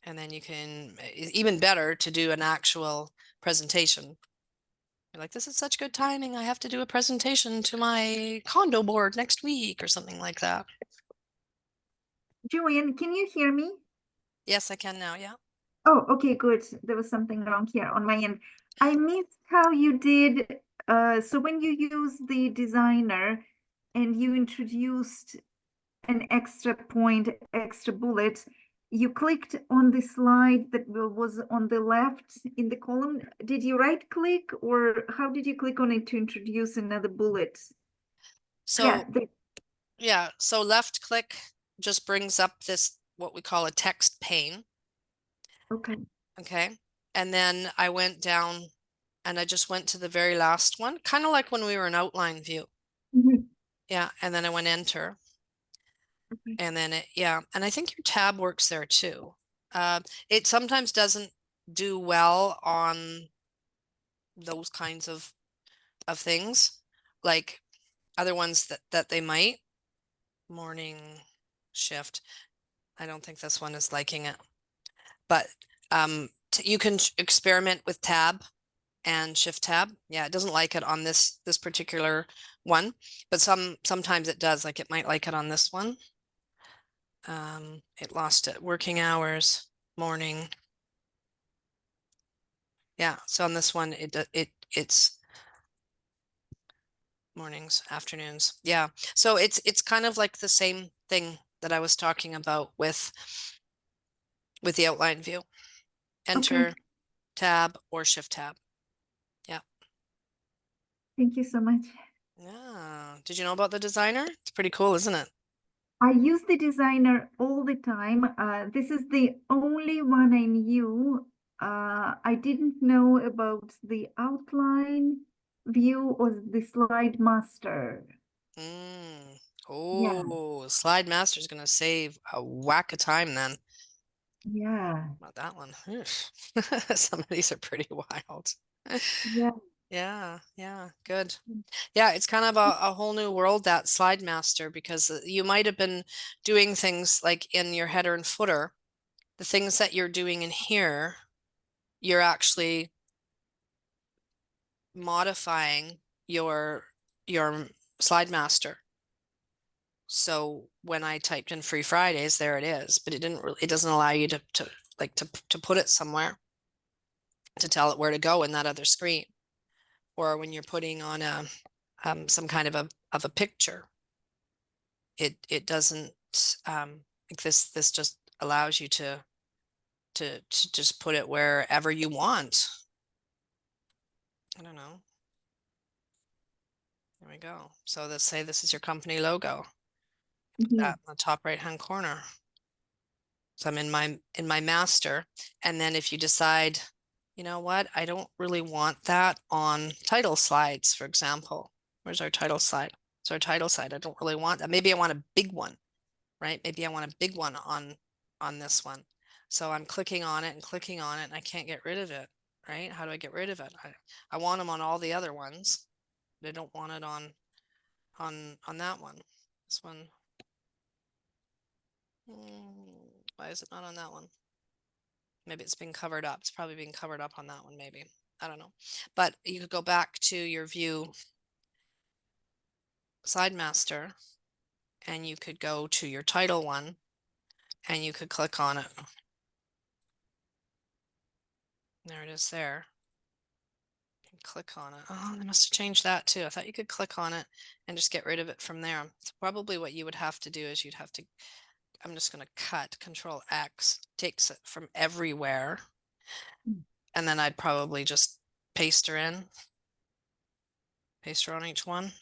And then you can, even better, to do an actual presentation. You're like, this is such good timing. I have to do a presentation to my condo board next week or something like that. Julian, can you hear me? Yes, I can now. Yeah. Oh, okay, good. There was something wrong here on my end. I missed how you did, so when you use the designer and you introduced an extra point, extra bullet, you clicked on the slide that was on the left in the column. Did you right click or how did you click on it to introduce another bullet? So, Yeah, yeah. So left click just brings up this, what we call a text pane. okay. Okay. And then I went down and I just went to the very last one, kind of like when we were in outline view. Mhm. Yeah. And then I went enter. Okay. And then yeah. And I think your tab works there too. It sometimes doesn't do well on those kinds of things, like other ones that they might. Morning shift. I don't think this one is liking it, but you can experiment with tab and shift tab. Yeah, it doesn't like it on this particular one, but sometimes it does. Like it might like it on this one. It lost it. Working hours, morning. Yeah, so on this one, it's mornings, afternoons. Yeah, so it's kind of like the same thing that I was talking about with the outline view. Okay. Enter, tab, or shift tab. Yeah. Thank you so much. Yeah. Did you know about the designer? It's pretty cool, isn't it? I use the designer all the time. This is the only one I knew. I didn't know about the outline view or the slide master. Mm. Yeah, Oh, Slide Master is going to save a whack of time then. yeah, About that one. Oof. Some of these are pretty wild. yeah. Yeah, yeah, good. Yeah, it's kind of a whole new world, that Slide Master, because you might have been doing things like in your header and footer. The things that you're doing in here, you're actually modifying your Slide Master. So when I typed in Free Fridays, there it is, but it doesn't allow you to put it somewhere to tell it where to go in that other screen. Or when you're putting on a some kind of a picture, it doesn't like this just allows you to just put it wherever you want. I don't know. There we go. So let's say this is your company logo. Put Yeah. that in the top right hand corner. So I'm in my master. And then if you decide, you know what, I don't really want that on title slides, for example. Where's our title slide? It's our title slide. I don't really want that. Maybe I want a big one, right? Maybe I want a big one on this one. So I'm clicking on it and clicking on it and I can't get rid of it, right? How do I get rid of it? I want them on all the other ones, but I don't want it on that one. This one. Why is it not on that one? Maybe it's being covered up. It's probably being covered up on that one, maybe. I don't know. But you could go back to your view Slide Master and you could go to your title one and you could click on it. There it is there. You can click on it. Oh, they must have changed that too. I thought you could click on it and just get rid of it from there. So probably what you would have to do is you'd have to, I'm just going to cut Control X, takes it from everywhere. And then I'd probably just paste her in. Paste her on each one.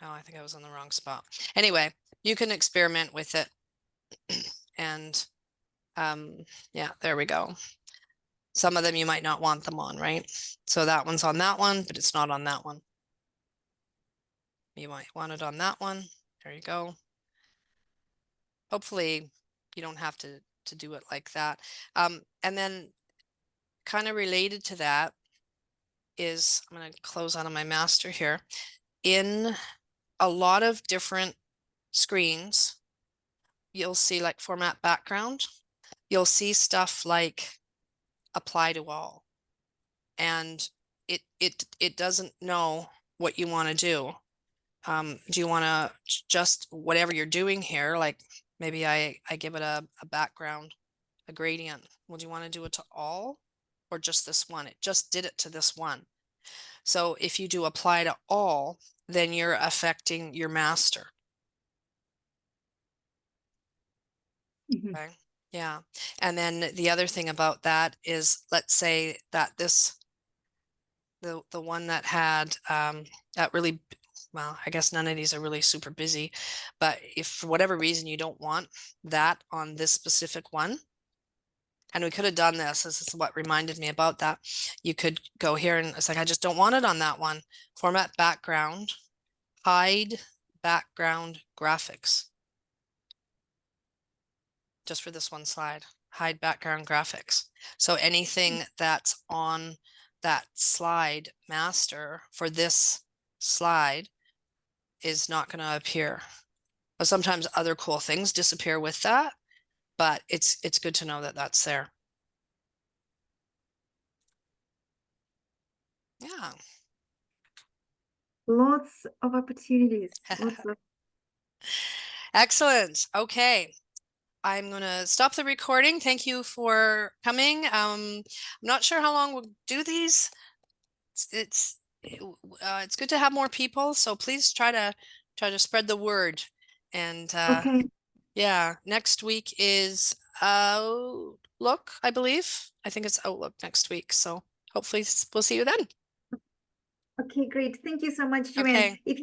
Oh, I think I was on the wrong spot. Anyway, you can experiment with it. And yeah, there we go. Some of them you might not want them on, right? So that one's on that one, but it's not on that one. You might want it on that one. There you go. Hopefully you don't have to do it like that. And then kind of related to that, is, I'm going to close out on my master here. In a lot of different screens, you'll see like format background. You'll see stuff like apply to all. And it doesn't know what you want to do. Do you want to just whatever you're doing here, like maybe I give it a background, a gradient. Well, do you want to do it to all or just this one? It just did it to this one. So if you do apply to all, then you're affecting your master. Mhm. Okay. Yeah. And then the other thing about that is, let's say that the one that had that really, well, I guess none of these are really super busy, but if for whatever reason you don't want that on this specific one, and we could have done this is what reminded me about that. You could go here and it's like, I just don't want it on that one. Format background, hide background graphics. Just for this one slide, hide background graphics. So anything that's on that slide master for this slide is not going to appear. But sometimes other cool things disappear with that, but it's good to know that that's there. Yeah. Lots of opportunities. Lots of. Excellent. Okay. I'm going to stop the recording. Thank you for coming. I'm not sure how long we'll do these. It's it's good to have more people, so please try to spread the word. And Okay. yeah, next week is Outlook, I believe. I think it's Outlook next week. So hopefully we'll see you then. Okay, great. Thank you so much, Joanne. Okay. If